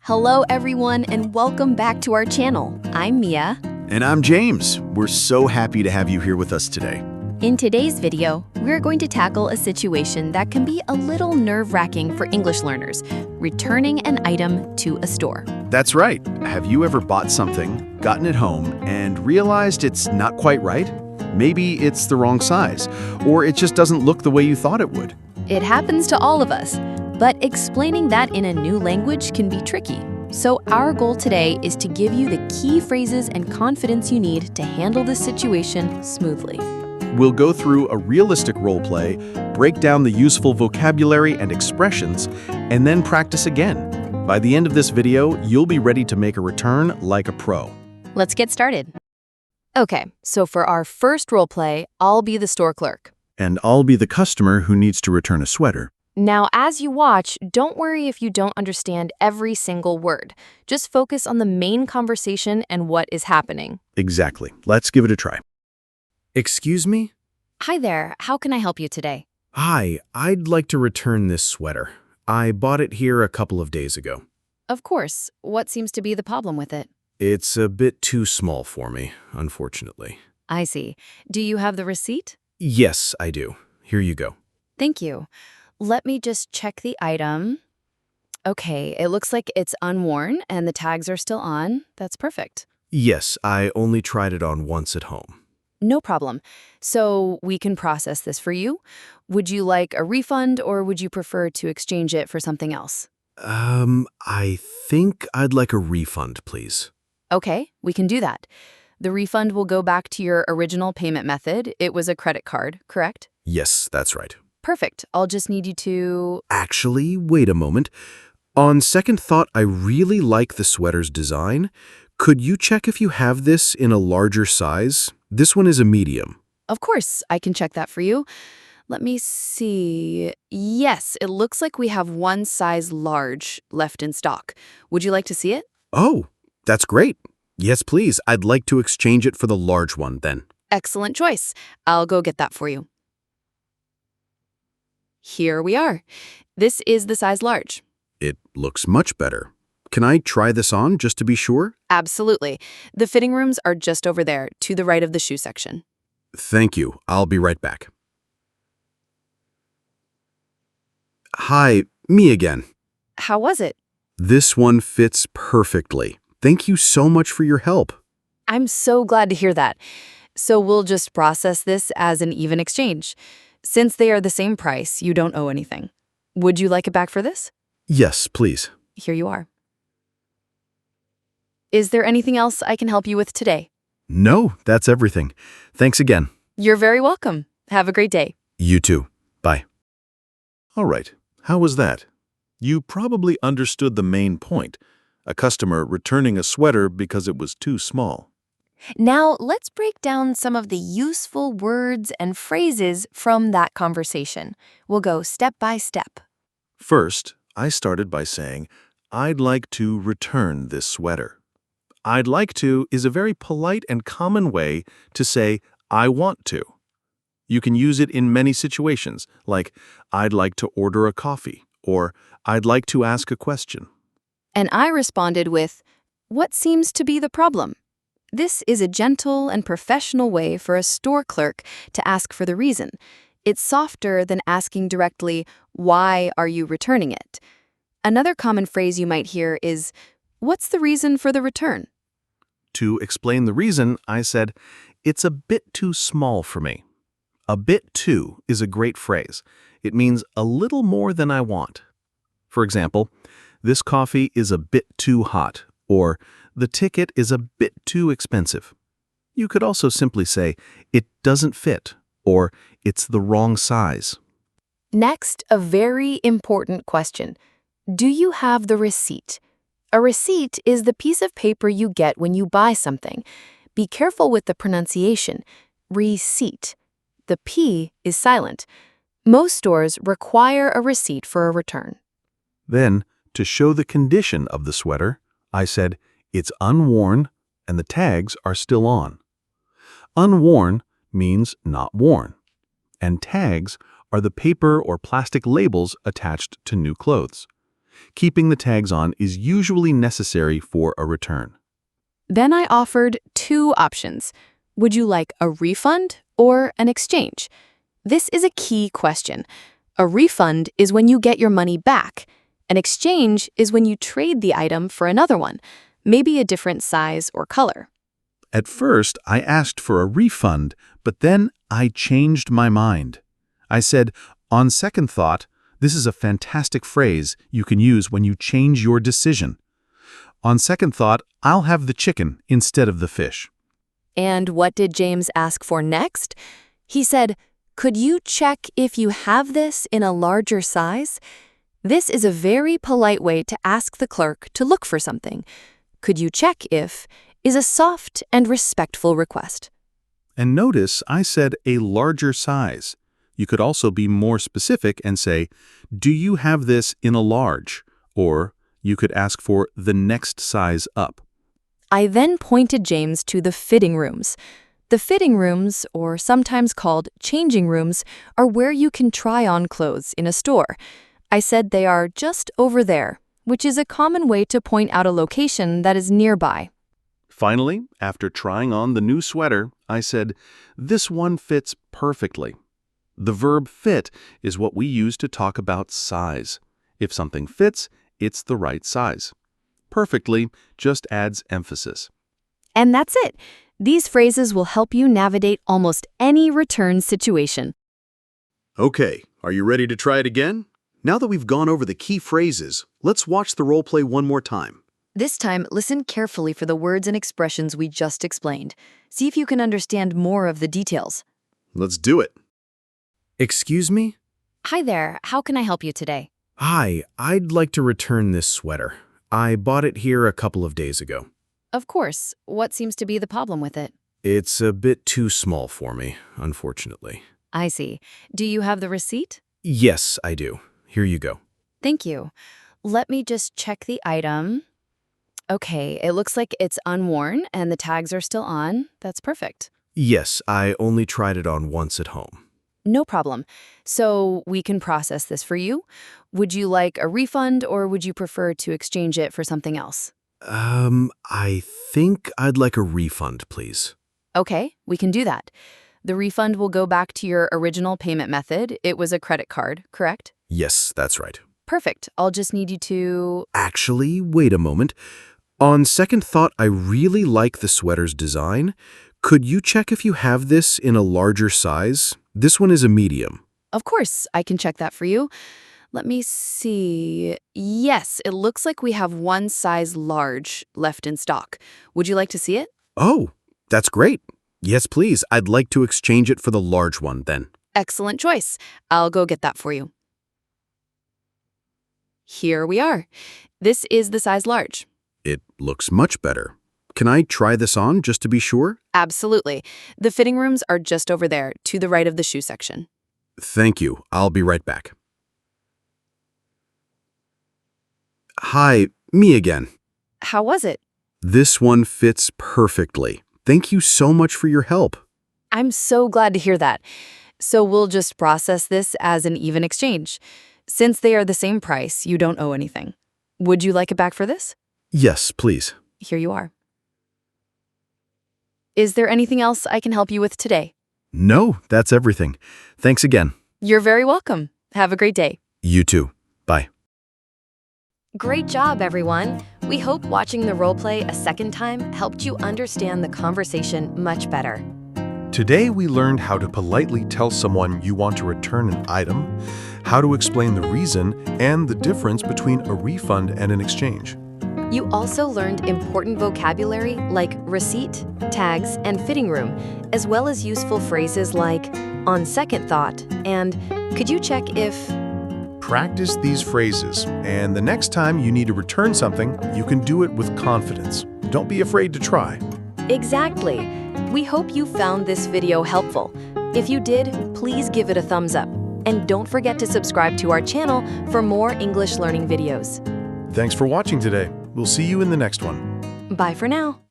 Hello everyone and welcome back to our channel. I'm Mia. And I'm James. We're so happy to have you here with us today. In today's video, we're going to tackle a situation that can be a little nerve-wracking for English learners, returning an item to a store. That's right. Have you ever bought something, gotten it home, and realized it's not quite right? Maybe it's the wrong size, or it just doesn't look the way you thought it would. It happens to all of us, but explaining that in a new language can be tricky. So our goal today is to give you the key phrases and confidence you need to handle this situation smoothly. We'll go through a realistic role play, break down the useful vocabulary and expressions, and then practice again. By the end of this video, you'll be ready to make a return like a pro. Let's get started. Okay, so for our first role play, I'll be the store clerk. And I'll be the customer who needs to return a sweater. Now, as you watch, don't worry if you don't understand every single word. Just focus on the main conversation and what is happening. Exactly. Let's give it a try. Excuse me? Hi there, how can I help you today? Hi, I'd like to return this sweater. I bought it here a couple of days ago. Of course. What seems to be the problem with it? It's a bit too small for me, unfortunately. I see. Do you have the receipt? Yes, I do. Here you go. Thank you. Let me just check the item. Okay, it looks like it's unworn and the tags are still on. That's perfect. Yes, I only tried it on once at home. No problem. So we can process this for you. Would you like a refund or would you prefer to exchange it for something else? I think I'd like a refund, please. Okay, we can do that. The refund will go back to your original payment method. It was a credit card, correct? Yes, that's right. Perfect. I'll just need you to... Actually, wait a moment. On second thought, I really like the sweater's design. Could you check if you have this in a larger size? This one is a medium. Of course, I can check that for you. Let me see. Yes, it looks like we have one size large left in stock. Would you like to see it? Oh, that's great. Yes, please. I'd like to exchange it for the large one, then. Excellent choice. I'll go get that for you. Here we are. This is the size large. It looks much better. Can I try this on just to be sure? Absolutely. The fitting rooms are just over there, to the right of the shoe section. Thank you. I'll be right back. Hi, me again. How was it? This one fits perfectly. Thank you so much for your help. I'm so glad to hear that. So we'll just process this as an even exchange. Since they are the same price, you don't owe anything. Would you like it back for this? Yes, please. Here you are. Is there anything else I can help you with today? No, that's everything. Thanks again. You're very welcome. Have a great day. You too. Bye. All right. How was that? You probably understood the main point. A customer returning a sweater because it was too small. Now, let's break down some of the useful words and phrases from that conversation. We'll go step by step. First, I started by saying, I'd like to return this sweater. I'd like to is a very polite and common way to say, I want to. You can use it in many situations, like, I'd like to order a coffee, or I'd like to ask a question. And I responded with, what seems to be the problem? This is a gentle and professional way for a store clerk to ask for the reason. It's softer than asking directly, why are you returning it? Another common phrase you might hear is, what's the reason for the return? To explain the reason, I said, it's a bit too small for me. A bit too is a great phrase. It means a little more than I want. For example, this coffee is a bit too hot, or the ticket is a bit too expensive. You could also simply say, it doesn't fit, or it's the wrong size. Next, a very important question. Do you have the receipt? A receipt is the piece of paper you get when you buy something. Be careful with the pronunciation. Receipt. The P is silent. Most stores require a receipt for a return. Then, to show the condition of the sweater, I said, it's unworn and the tags are still on. Unworn means not worn, and tags are the paper or plastic labels attached to new clothes. Keeping the tags on is usually necessary for a return. Then I offered 2 options. Would you like a refund or an exchange? This is a key question. A refund is when you get your money back. An exchange is when you trade the item for another one, maybe a different size or color. At first, I asked for a refund, but then I changed my mind. I said, on second thought, this is a fantastic phrase you can use when you change your decision. On second thought, I'll have the chicken instead of the fish. And what did James ask for next? He said, could you check if you have this in a larger size? This is a very polite way to ask the clerk to look for something. Could you check if is a soft and respectful request. And notice I said a larger size. You could also be more specific and say, do you have this in a large? Or you could ask for the next size up. I then pointed James to the fitting rooms. The fitting rooms, or sometimes called changing rooms, are where you can try on clothes in a store. I said they are just over there, which is a common way to point out a location that is nearby. Finally, after trying on the new sweater, I said, this one fits perfectly. The verb fit is what we use to talk about size. If something fits, it's the right size. Perfectly just adds emphasis. And that's it. These phrases will help you navigate almost any return situation. Okay, are you ready to try it again? Now that we've gone over the key phrases, let's watch the role play one more time. This time, listen carefully for the words and expressions we just explained. See if you can understand more of the details. Let's do it. Excuse me? Hi there, how can I help you today? Hi, I'd like to return this sweater. I bought it here a couple of days ago. Of course. What seems to be the problem with it? It's a bit too small for me, unfortunately. I see. Do you have the receipt? Yes, I do. Here you go. Thank you. Let me just check the item. Okay, it looks like it's unworn and the tags are still on. That's perfect. Yes, I only tried it on once at home. No problem. So we can process this for you. Would you like a refund or would you prefer to exchange it for something else? I think I'd like a refund, please. Okay, we can do that. The refund will go back to your original payment method. It was a credit card, correct? Yes, that's right. Perfect. I'll just need you to... Actually, wait a moment. On second thought, I really like the sweater's design. Could you check if you have this in a larger size? This one is a medium. Of course, I can check that for you. Let me see. Yes, it looks like we have one size large left in stock. Would you like to see it? Oh, that's great. Yes, please. I'd like to exchange it for the large one, then. Excellent choice. I'll go get that for you. Here we are. This is the size large. It looks much better. Can I try this on just to be sure? Absolutely. The fitting rooms are just over there, to the right of the shoe section. Thank you. I'll be right back. Hi, me again. How was it? This one fits perfectly. Thank you so much for your help. I'm so glad to hear that. So we'll just process this as an even exchange. Since they are the same price, you don't owe anything. Would you like it back for this? Yes, please. Here you are. Is there anything else I can help you with today? No, that's everything. Thanks again. You're very welcome. Have a great day. You too. Bye. Great job, everyone. We hope watching the roleplay a second time helped you understand the conversation much better. Today we learned how to politely tell someone you want to return an item, how to explain the reason, and the difference between a refund and an exchange. You also learned important vocabulary like receipt, tags, and fitting room, as well as useful phrases like on second thought and could you check if... Practice these phrases, and the next time you need to return something, you can do it with confidence. Don't be afraid to try. Exactly. We hope you found this video helpful. If you did, please give it a thumbs up. And don't forget to subscribe to our channel for more English learning videos. Thanks for watching today. We'll see you in the next one. Bye for now.